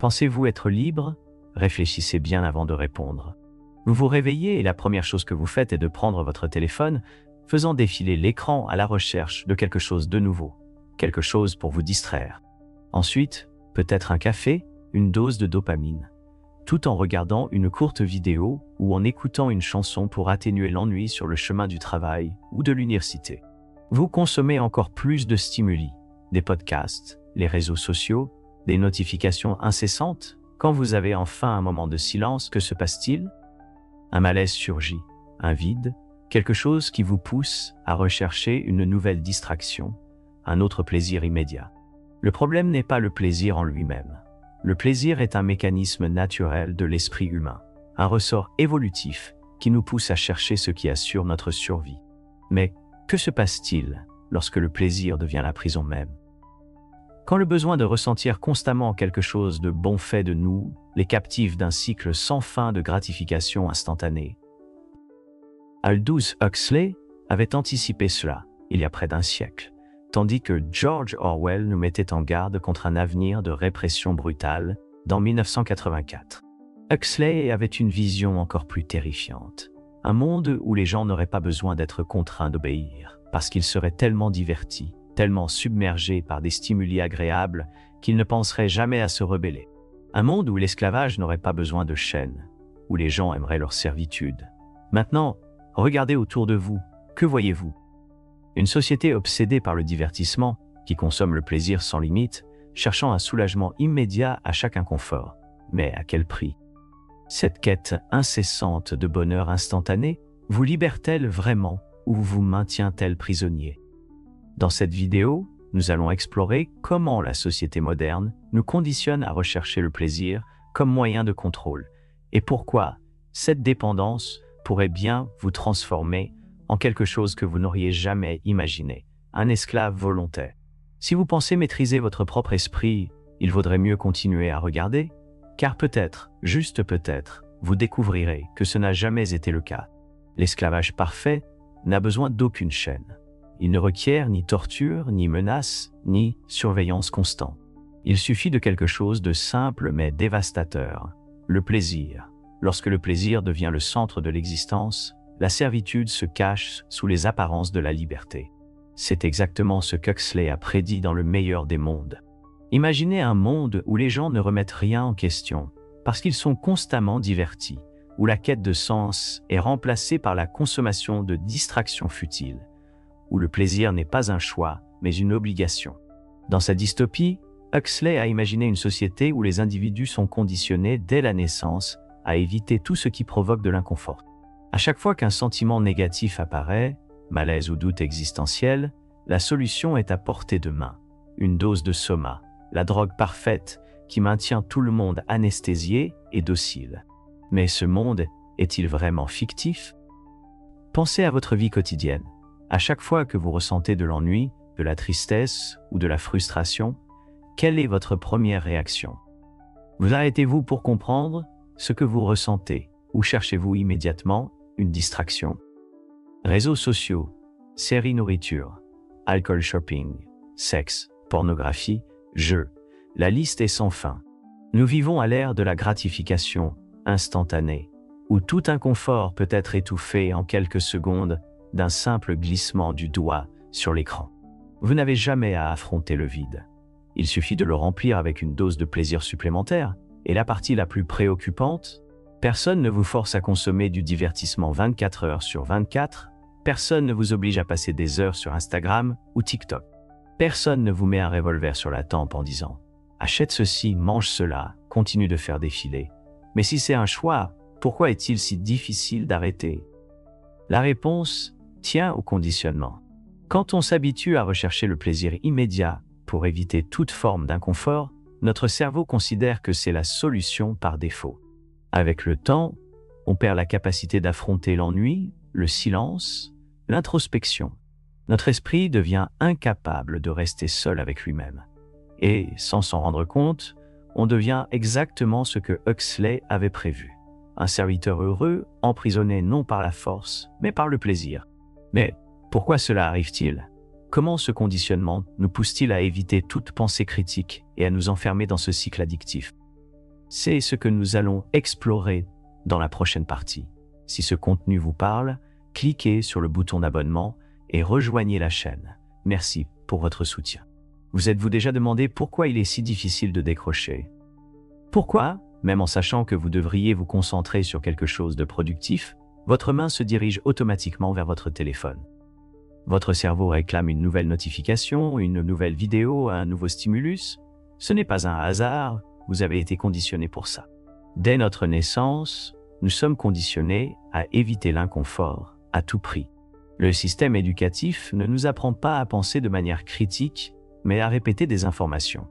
Pensez-vous être libre? Réfléchissez bien avant de répondre. Vous vous réveillez et la première chose que vous faites est de prendre votre téléphone, faisant défiler l'écran à la recherche de quelque chose de nouveau, quelque chose pour vous distraire. Ensuite, peut-être un café, une dose de dopamine, tout en regardant une courte vidéo ou en écoutant une chanson pour atténuer l'ennui sur le chemin du travail ou de l'université. Vous consommez encore plus de stimuli, des podcasts, les réseaux sociaux, des notifications incessantes. Quand vous avez enfin un moment de silence, que se passe-t-il? Un malaise surgit, un vide, quelque chose qui vous pousse à rechercher une nouvelle distraction, un autre plaisir immédiat. Le problème n'est pas le plaisir en lui-même. Le plaisir est un mécanisme naturel de l'esprit humain, un ressort évolutif qui nous pousse à chercher ce qui assure notre survie. Mais que se passe-t-il lorsque le plaisir devient la prison même? Quand le besoin de ressentir constamment quelque chose de bon fait de nous les captive d'un cycle sans fin de gratification instantanée. Aldous Huxley avait anticipé cela il y a près d'un siècle, tandis que George Orwell nous mettait en garde contre un avenir de répression brutale dans 1984. Huxley avait une vision encore plus terrifiante. Un monde où les gens n'auraient pas besoin d'être contraints d'obéir, parce qu'ils seraient tellement divertis, tellement submergés par des stimuli agréables qu'ils ne penseraient jamais à se rebeller. Un monde où l'esclavage n'aurait pas besoin de chaînes, où les gens aimeraient leur servitude. Maintenant, regardez autour de vous, que voyez-vous? Une société obsédée par le divertissement, qui consomme le plaisir sans limite, cherchant un soulagement immédiat à chaque inconfort. Mais à quel prix? Cette quête incessante de bonheur instantané vous libère-t-elle vraiment ou vous maintient-elle prisonnier? Dans cette vidéo, nous allons explorer comment la société moderne nous conditionne à rechercher le plaisir comme moyen de contrôle et pourquoi cette dépendance pourrait bien vous transformer en quelque chose que vous n'auriez jamais imaginé, un esclave volontaire. Si vous pensez maîtriser votre propre esprit, il vaudrait mieux continuer à regarder, car peut-être, juste peut-être, vous découvrirez que ce n'a jamais été le cas. L'esclavage parfait n'a besoin d'aucune chaîne. Il ne requiert ni torture, ni menace, ni surveillance constante. Il suffit de quelque chose de simple mais dévastateur, le plaisir. Lorsque le plaisir devient le centre de l'existence, la servitude se cache sous les apparences de la liberté. C'est exactement ce qu'Huxley a prédit dans Le meilleur des mondes. Imaginez un monde où les gens ne remettent rien en question, parce qu'ils sont constamment divertis, où la quête de sens est remplacée par la consommation de distractions futiles, où le plaisir n'est pas un choix, mais une obligation. Dans sa dystopie, Huxley a imaginé une société où les individus sont conditionnés dès la naissance à éviter tout ce qui provoque de l'inconfort. À chaque fois qu'un sentiment négatif apparaît, malaise ou doute existentiel, la solution est à portée de main. Une dose de soma, la drogue parfaite qui maintient tout le monde anesthésié et docile. Mais ce monde est-il vraiment fictif? Pensez à votre vie quotidienne. À chaque fois que vous ressentez de l'ennui, de la tristesse ou de la frustration, quelle est votre première réaction? Vous arrêtez-vous pour comprendre ce que vous ressentez ou cherchez-vous immédiatement une distraction? Réseaux sociaux, séries nourriture, alcool shopping, sexe, pornographie, jeux, la liste est sans fin. Nous vivons à l'ère de la gratification instantanée, où tout inconfort peut être étouffé en quelques secondes d'un simple glissement du doigt sur l'écran. Vous n'avez jamais à affronter le vide. Il suffit de le remplir avec une dose de plaisir supplémentaire. Et la partie la plus préoccupante, personne ne vous force à consommer du divertissement 24 heures sur 24, personne ne vous oblige à passer des heures sur Instagram ou TikTok. Personne ne vous met un revolver sur la tempe en disant « Achète ceci, mange cela, continue de faire défiler ». Mais si c'est un choix, pourquoi est-il si difficile d'arrêter? La réponse tient au conditionnement. Quand on s'habitue à rechercher le plaisir immédiat pour éviter toute forme d'inconfort, notre cerveau considère que c'est la solution par défaut. Avec le temps, on perd la capacité d'affronter l'ennui, le silence, l'introspection. Notre esprit devient incapable de rester seul avec lui-même. Et, sans s'en rendre compte, on devient exactement ce que Huxley avait prévu. Un serviteur heureux, emprisonné non par la force, mais par le plaisir. Mais pourquoi cela arrive-t-il? Comment ce conditionnement nous pousse-t-il à éviter toute pensée critique et à nous enfermer dans ce cycle addictif? C'est ce que nous allons explorer dans la prochaine partie. Si ce contenu vous parle, cliquez sur le bouton d'abonnement et rejoignez la chaîne. Merci pour votre soutien. Vous êtes-vous déjà demandé pourquoi il est si difficile de décrocher? Pourquoi, même en sachant que vous devriez vous concentrer sur quelque chose de productif, votre main se dirige automatiquement vers votre téléphone? Votre cerveau réclame une nouvelle notification, une nouvelle vidéo, un nouveau stimulus? Ce n'est pas un hasard, vous avez été conditionné pour ça. Dès notre naissance, nous sommes conditionnés à éviter l'inconfort à tout prix. Le système éducatif ne nous apprend pas à penser de manière critique, mais à répéter des informations.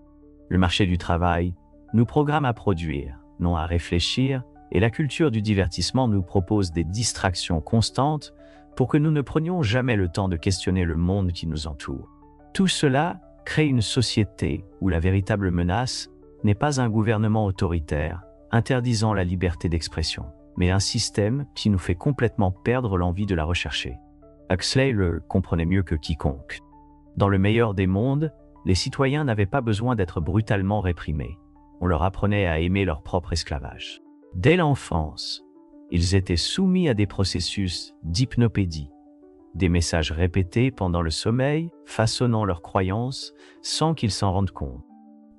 Le marché du travail nous programme à produire, non à réfléchir, et la culture du divertissement nous propose des distractions constantes pour que nous ne prenions jamais le temps de questionner le monde qui nous entoure. Tout cela crée une société où la véritable menace n'est pas un gouvernement autoritaire, interdisant la liberté d'expression, mais un système qui nous fait complètement perdre l'envie de la rechercher. Huxley le comprenait mieux que quiconque. Dans le meilleur des mondes, les citoyens n'avaient pas besoin d'être brutalement réprimés. On leur apprenait à aimer leur propre esclavage. Dès l'enfance, ils étaient soumis à des processus d'hypnopédie, des messages répétés pendant le sommeil, façonnant leurs croyances sans qu'ils s'en rendent compte.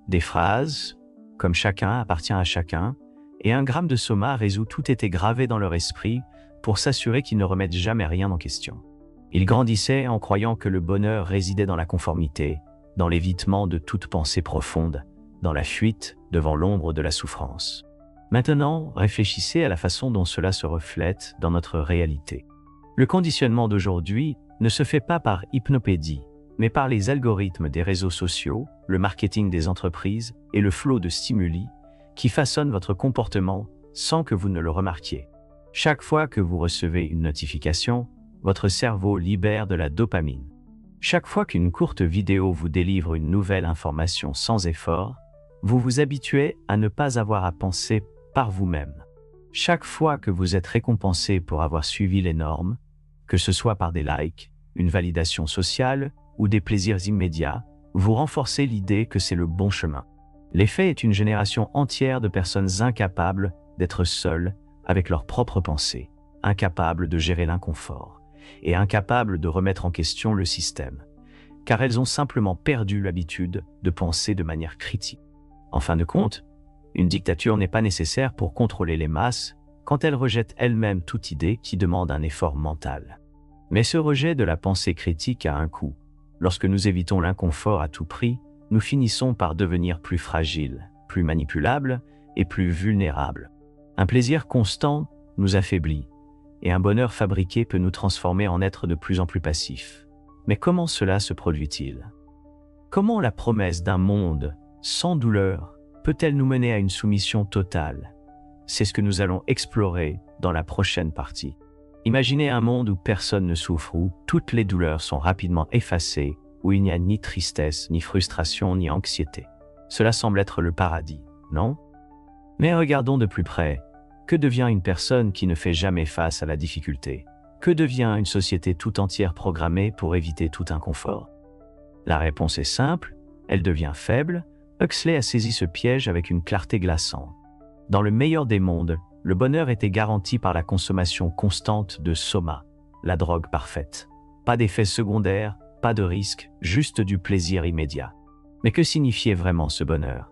Des phrases, comme chacun appartient à chacun, et un gramme de soma résout tout était gravé dans leur esprit pour s'assurer qu'ils ne remettent jamais rien en question. Ils grandissaient en croyant que le bonheur résidait dans la conformité, dans l'évitement de toute pensée profonde, dans la fuite devant l'ombre de la souffrance. Maintenant, réfléchissez à la façon dont cela se reflète dans notre réalité. Le conditionnement d'aujourd'hui ne se fait pas par hypnopédie, mais par les algorithmes des réseaux sociaux, le marketing des entreprises et le flot de stimuli qui façonnent votre comportement sans que vous ne le remarquiez. Chaque fois que vous recevez une notification, votre cerveau libère de la dopamine. Chaque fois qu'une courte vidéo vous délivre une nouvelle information sans effort, vous vous habituez à ne pas avoir à penser par vous-même. Chaque fois que vous êtes récompensé pour avoir suivi les normes, que ce soit par des likes, une validation sociale ou des plaisirs immédiats, vous renforcez l'idée que c'est le bon chemin. L'effet est une génération entière de personnes incapables d'être seules avec leurs propres pensées, incapables de gérer l'inconfort et incapables de remettre en question le système, car elles ont simplement perdu l'habitude de penser de manière critique. En fin de compte, une dictature n'est pas nécessaire pour contrôler les masses quand elle rejette elle-même toute idée qui demande un effort mental. Mais ce rejet de la pensée critique a un coût. Lorsque nous évitons l'inconfort à tout prix, nous finissons par devenir plus fragiles, plus manipulables et plus vulnérables. Un plaisir constant nous affaiblit, et un bonheur fabriqué peut nous transformer en êtres de plus en plus passifs. Mais comment cela se produit-il? Comment la promesse d'un monde sans douleur peut-elle nous mener à une soumission totale? C'est ce que nous allons explorer dans la prochaine partie. Imaginez un monde où personne ne souffre, où toutes les douleurs sont rapidement effacées, où il n'y a ni tristesse, ni frustration, ni anxiété. Cela semble être le paradis, non? Mais regardons de plus près. Que devient une personne qui ne fait jamais face à la difficulté? Que devient une société tout entière programmée pour éviter tout inconfort? La réponse est simple, elle devient faible. Huxley a saisi ce piège avec une clarté glaçante. Dans le meilleur des mondes, le bonheur était garanti par la consommation constante de soma, la drogue parfaite. Pas d'effets secondaires, pas de risque, juste du plaisir immédiat. Mais que signifiait vraiment ce bonheur?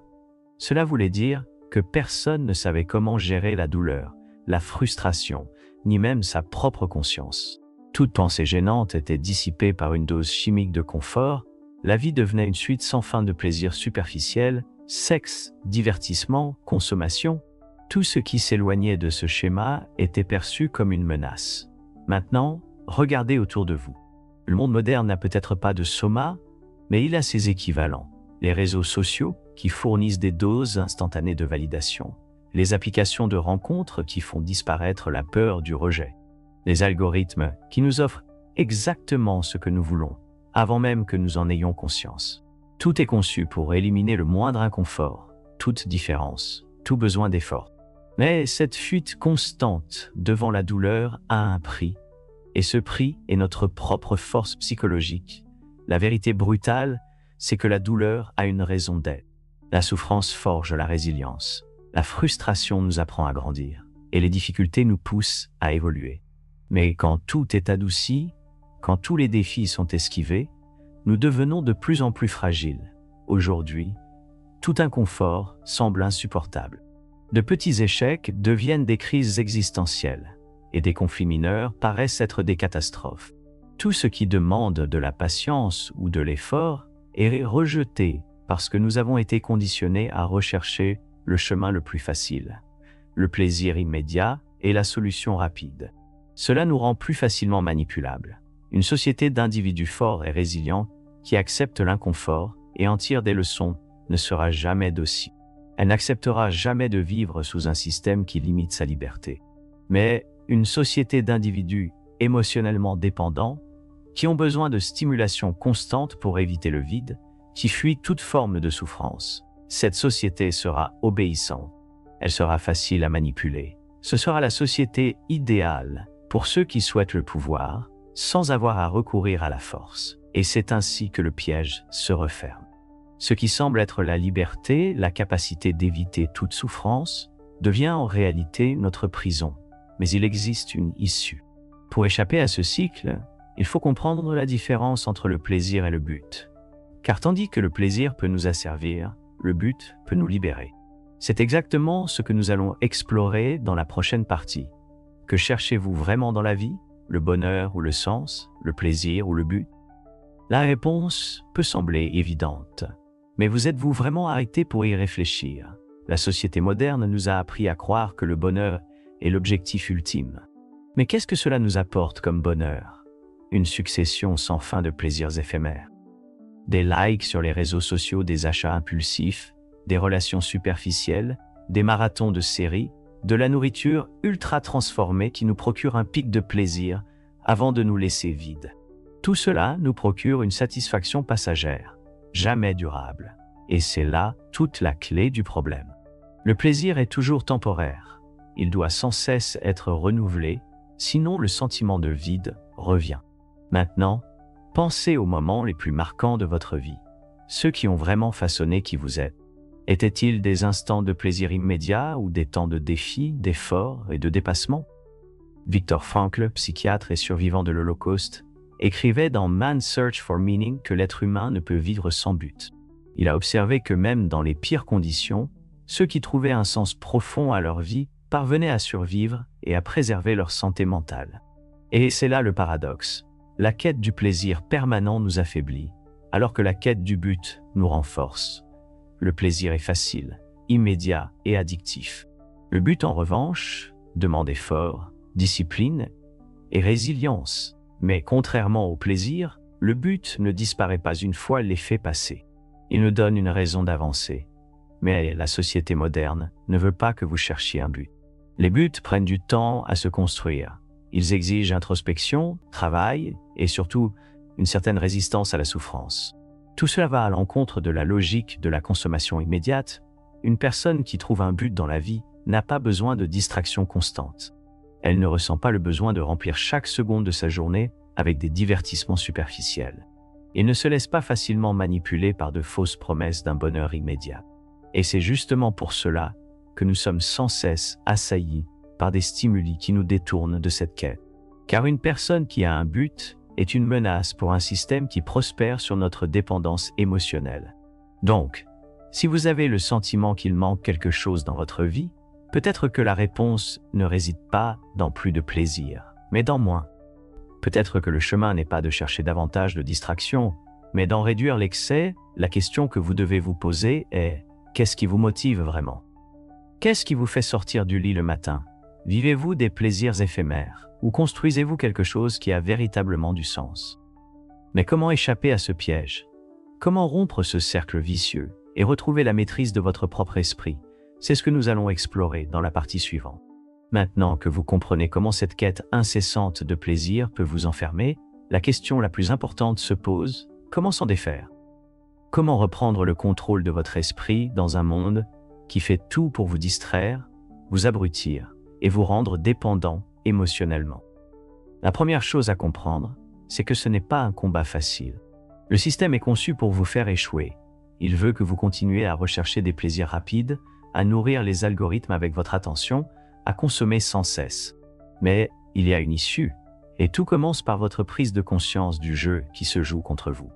Cela voulait dire que personne ne savait comment gérer la douleur, la frustration, ni même sa propre conscience. Toute pensée gênante était dissipée par une dose chimique de confort, la vie devenait une suite sans fin de plaisirs superficiels, sexe, divertissement, consommation. Tout ce qui s'éloignait de ce schéma était perçu comme une menace. Maintenant, regardez autour de vous. Le monde moderne n'a peut-être pas de soma, mais il a ses équivalents. Les réseaux sociaux qui fournissent des doses instantanées de validation. Les applications de rencontres qui font disparaître la peur du rejet. Les algorithmes qui nous offrent exactement ce que nous voulons, avant même que nous en ayons conscience. Tout est conçu pour éliminer le moindre inconfort, toute différence, tout besoin d'effort. Mais cette fuite constante devant la douleur a un prix, et ce prix est notre propre force psychologique. La vérité brutale, c'est que la douleur a une raison d'être. La souffrance forge la résilience. La frustration nous apprend à grandir et les difficultés nous poussent à évoluer. Mais quand tout est adouci, quand tous les défis sont esquivés, nous devenons de plus en plus fragiles. Aujourd'hui, tout inconfort semble insupportable. De petits échecs deviennent des crises existentielles et des conflits mineurs paraissent être des catastrophes. Tout ce qui demande de la patience ou de l'effort est rejeté parce que nous avons été conditionnés à rechercher le chemin le plus facile, le plaisir immédiat et la solution rapide. Cela nous rend plus facilement manipulables. Une société d'individus forts et résilients qui acceptent l'inconfort et en tirent des leçons ne sera jamais docile. Elle n'acceptera jamais de vivre sous un système qui limite sa liberté. Mais une société d'individus émotionnellement dépendants qui ont besoin de stimulation constante pour éviter le vide, qui fuient toute forme de souffrance. Cette société sera obéissante. Elle sera facile à manipuler. Ce sera la société idéale pour ceux qui souhaitent le pouvoir, sans avoir à recourir à la force. Et c'est ainsi que le piège se referme. Ce qui semble être la liberté, la capacité d'éviter toute souffrance, devient en réalité notre prison. Mais il existe une issue. Pour échapper à ce cycle, il faut comprendre la différence entre le plaisir et le but. Car tandis que le plaisir peut nous asservir, le but peut nous libérer. C'est exactement ce que nous allons explorer dans la prochaine partie. Que cherchez-vous vraiment dans la vie? Le bonheur ou le sens? Le plaisir ou le but? La réponse peut sembler évidente. Mais vous êtes-vous vraiment arrêté pour y réfléchir? La société moderne nous a appris à croire que le bonheur est l'objectif ultime. Mais qu'est-ce que cela nous apporte comme bonheur? Une succession sans fin de plaisirs éphémères. Des likes sur les réseaux sociaux, des achats impulsifs, des relations superficielles, des marathons de séries, de la nourriture ultra transformée qui nous procure un pic de plaisir avant de nous laisser vides. Tout cela nous procure une satisfaction passagère, jamais durable. Et c'est là toute la clé du problème. Le plaisir est toujours temporaire. Il doit sans cesse être renouvelé, sinon le sentiment de vide revient. Maintenant, pensez aux moments les plus marquants de votre vie, ceux qui ont vraiment façonné qui vous êtes. Étaient-ils des instants de plaisir immédiat ou des temps de défi, d'effort et de dépassement? Viktor Frankl, psychiatre et survivant de l'Holocauste, écrivait dans Man's Search for Meaning que l'être humain ne peut vivre sans but. Il a observé que même dans les pires conditions, ceux qui trouvaient un sens profond à leur vie parvenaient à survivre et à préserver leur santé mentale. Et c'est là le paradoxe. La quête du plaisir permanent nous affaiblit, alors que la quête du but nous renforce. Le plaisir est facile, immédiat et addictif. Le but, en revanche, demande effort, discipline et résilience. Mais contrairement au plaisir, le but ne disparaît pas une fois l'effet passé. Il nous donne une raison d'avancer. Mais la société moderne ne veut pas que vous cherchiez un but. Les buts prennent du temps à se construire. Ils exigent introspection, travail et surtout une certaine résistance à la souffrance. Tout cela va à l'encontre de la logique de la consommation immédiate. Une personne qui trouve un but dans la vie n'a pas besoin de distraction constante. Elle ne ressent pas le besoin de remplir chaque seconde de sa journée avec des divertissements superficiels. Et ne se laisse pas facilement manipuler par de fausses promesses d'un bonheur immédiat. Et c'est justement pour cela que nous sommes sans cesse assaillis par des stimuli qui nous détournent de cette quête. Car une personne qui a un but est une menace pour un système qui prospère sur notre dépendance émotionnelle. Donc, si vous avez le sentiment qu'il manque quelque chose dans votre vie, peut-être que la réponse ne réside pas dans plus de plaisir, mais dans moins. Peut-être que le chemin n'est pas de chercher davantage de distractions, mais d'en réduire l'excès. La question que vous devez vous poser est « Qu'est-ce qui vous motive vraiment ?» Qu'est-ce qui vous fait sortir du lit le matin? Vivez-vous des plaisirs éphémères ou construisez-vous quelque chose qui a véritablement du sens? Mais comment échapper à ce piège? Comment rompre ce cercle vicieux et retrouver la maîtrise de votre propre esprit? C'est ce que nous allons explorer dans la partie suivante. Maintenant que vous comprenez comment cette quête incessante de plaisir peut vous enfermer, la question la plus importante se pose: comment s'en défaire? Comment reprendre le contrôle de votre esprit dans un monde qui fait tout pour vous distraire, vous abrutir et vous rendre dépendant émotionnellement? La première chose à comprendre, c'est que ce n'est pas un combat facile. Le système est conçu pour vous faire échouer. Il veut que vous continuiez à rechercher des plaisirs rapides, à nourrir les algorithmes avec votre attention, à consommer sans cesse. Mais il y a une issue, et tout commence par votre prise de conscience du jeu qui se joue contre vous.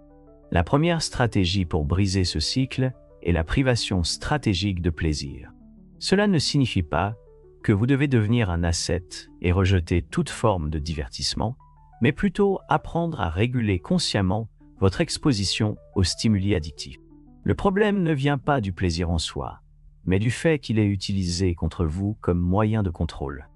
La première stratégie pour briser ce cycle est la privation stratégique de plaisir. Cela ne signifie pas que vous devez devenir un ascète et rejeter toute forme de divertissement, mais plutôt apprendre à réguler consciemment votre exposition aux stimuli addictifs. Le problème ne vient pas du plaisir en soi, mais du fait qu'il est utilisé contre vous comme moyen de contrôle.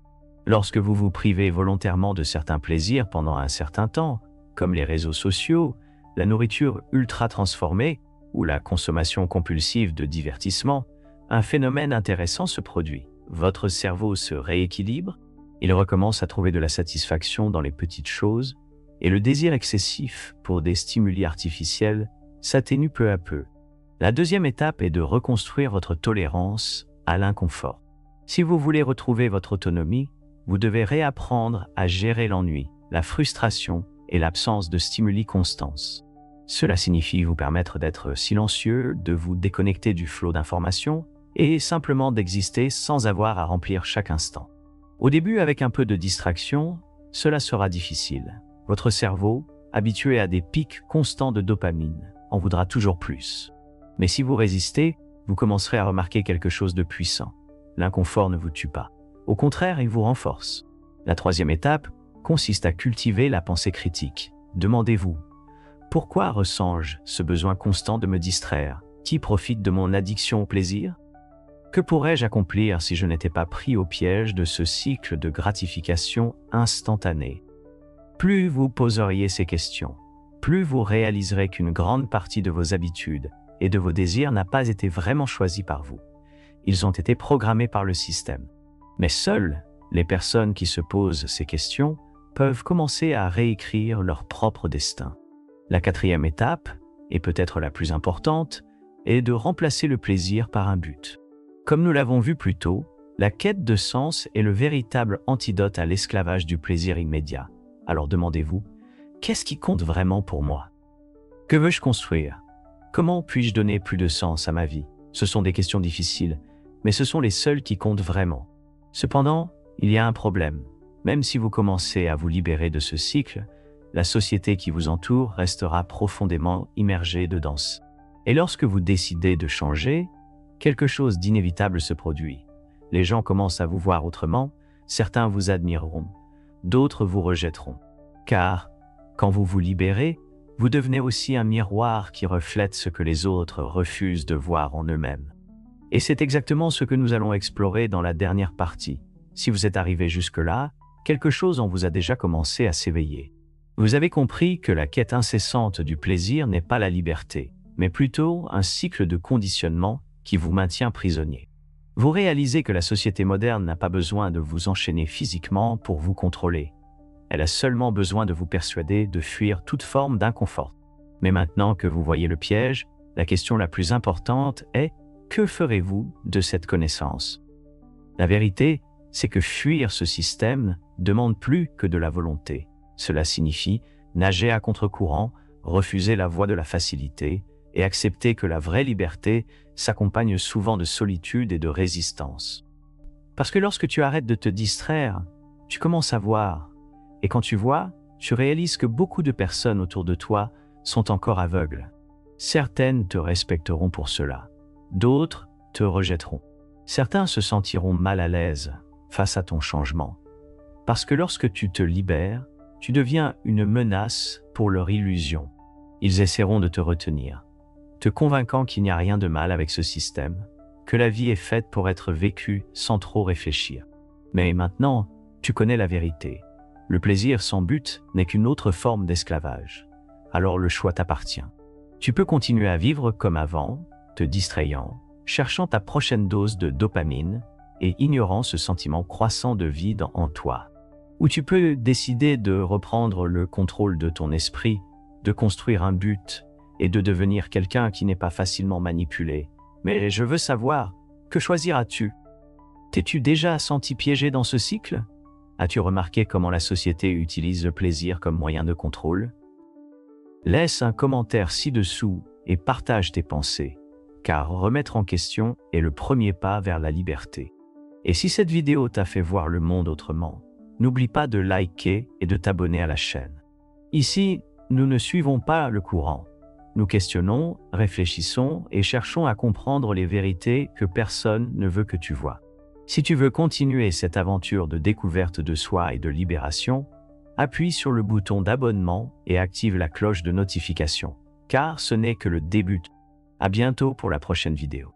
Lorsque vous vous privez volontairement de certains plaisirs pendant un certain temps, comme les réseaux sociaux, la nourriture ultra transformée ou la consommation compulsive de divertissement, un phénomène intéressant se produit. Votre cerveau se rééquilibre, il recommence à trouver de la satisfaction dans les petites choses, et le désir excessif pour des stimuli artificiels s'atténue peu à peu. La deuxième étape est de reconstruire votre tolérance à l'inconfort. Si vous voulez retrouver votre autonomie, vous devez réapprendre à gérer l'ennui, la frustration et l'absence de stimuli constants. Cela signifie vous permettre d'être silencieux, de vous déconnecter du flot d'informations et simplement d'exister sans avoir à remplir chaque instant. Au début, avec un peu de distraction, cela sera difficile. Votre cerveau, habitué à des pics constants de dopamine, en voudra toujours plus. Mais si vous résistez, vous commencerez à remarquer quelque chose de puissant. L'inconfort ne vous tue pas. Au contraire, il vous renforce. La troisième étape consiste à cultiver la pensée critique. Demandez-vous, pourquoi ressens-je ce besoin constant de me distraire? Qui profite de mon addiction au plaisir? Que pourrais-je accomplir si je n'étais pas pris au piège de ce cycle de gratification instantanée? Plus vous poseriez ces questions, plus vous réaliserez qu'une grande partie de vos habitudes et de vos désirs n'a pas été vraiment choisie par vous. Ils ont été programmés par le système. Mais seules les personnes qui se posent ces questions peuvent commencer à réécrire leur propre destin. La quatrième étape, et peut-être la plus importante, est de remplacer le plaisir par un but. Comme nous l'avons vu plus tôt, la quête de sens est le véritable antidote à l'esclavage du plaisir immédiat. Alors demandez-vous, qu'est-ce qui compte vraiment pour moi? Que veux-je construire? Comment puis-je donner plus de sens à ma vie? Ce sont des questions difficiles, mais ce sont les seules qui comptent vraiment. Cependant, il y a un problème. Même si vous commencez à vous libérer de ce cycle, la société qui vous entoure restera profondément immergée dedans. Et lorsque vous décidez de changer, quelque chose d'inévitable se produit. Les gens commencent à vous voir autrement, certains vous admireront, d'autres vous rejetteront. Car, quand vous vous libérez, vous devenez aussi un miroir qui reflète ce que les autres refusent de voir en eux-mêmes. Et c'est exactement ce que nous allons explorer dans la dernière partie. Si vous êtes arrivé jusque-là, quelque chose en vous a déjà commencé à s'éveiller. Vous avez compris que la quête incessante du plaisir n'est pas la liberté, mais plutôt un cycle de conditionnement qui vous maintient prisonnier. Vous réalisez que la société moderne n'a pas besoin de vous enchaîner physiquement pour vous contrôler. Elle a seulement besoin de vous persuader de fuir toute forme d'inconfort. Mais maintenant que vous voyez le piège, la question la plus importante est: que ferez-vous de cette connaissance? La vérité, c'est que fuir ce système demande plus que de la volonté. Cela signifie nager à contre-courant, refuser la voie de la facilité et accepter que la vraie liberté s'accompagne souvent de solitude et de résistance. Parce que lorsque tu arrêtes de te distraire, tu commences à voir. Et quand tu vois, tu réalises que beaucoup de personnes autour de toi sont encore aveugles. Certaines te respecteront pour cela. D'autres te rejetteront. Certains se sentiront mal à l'aise face à ton changement. Parce que lorsque tu te libères, tu deviens une menace pour leur illusion. Ils essaieront de te retenir, te convainquant qu'il n'y a rien de mal avec ce système, que la vie est faite pour être vécue sans trop réfléchir. Mais maintenant, tu connais la vérité. Le plaisir sans but n'est qu'une autre forme d'esclavage. Alors le choix t'appartient. Tu peux continuer à vivre comme avant, te distrayant, cherchant ta prochaine dose de dopamine et ignorant ce sentiment croissant de vide en toi. Ou tu peux décider de reprendre le contrôle de ton esprit, de construire un but et de devenir quelqu'un qui n'est pas facilement manipulé. Mais je veux savoir, que choisiras-tu? T'es-tu déjà senti piégé dans ce cycle? As-tu remarqué comment la société utilise le plaisir comme moyen de contrôle? Laisse un commentaire ci-dessous et partage tes pensées. car remettre en question est le premier pas vers la liberté. Et si cette vidéo t'a fait voir le monde autrement, n'oublie pas de liker et de t'abonner à la chaîne. Ici, nous ne suivons pas le courant. Nous questionnons, réfléchissons et cherchons à comprendre les vérités que personne ne veut que tu vois. Si tu veux continuer cette aventure de découverte de soi et de libération, appuie sur le bouton d'abonnement et active la cloche de notification, car ce n'est que le début. À bientôt pour la prochaine vidéo.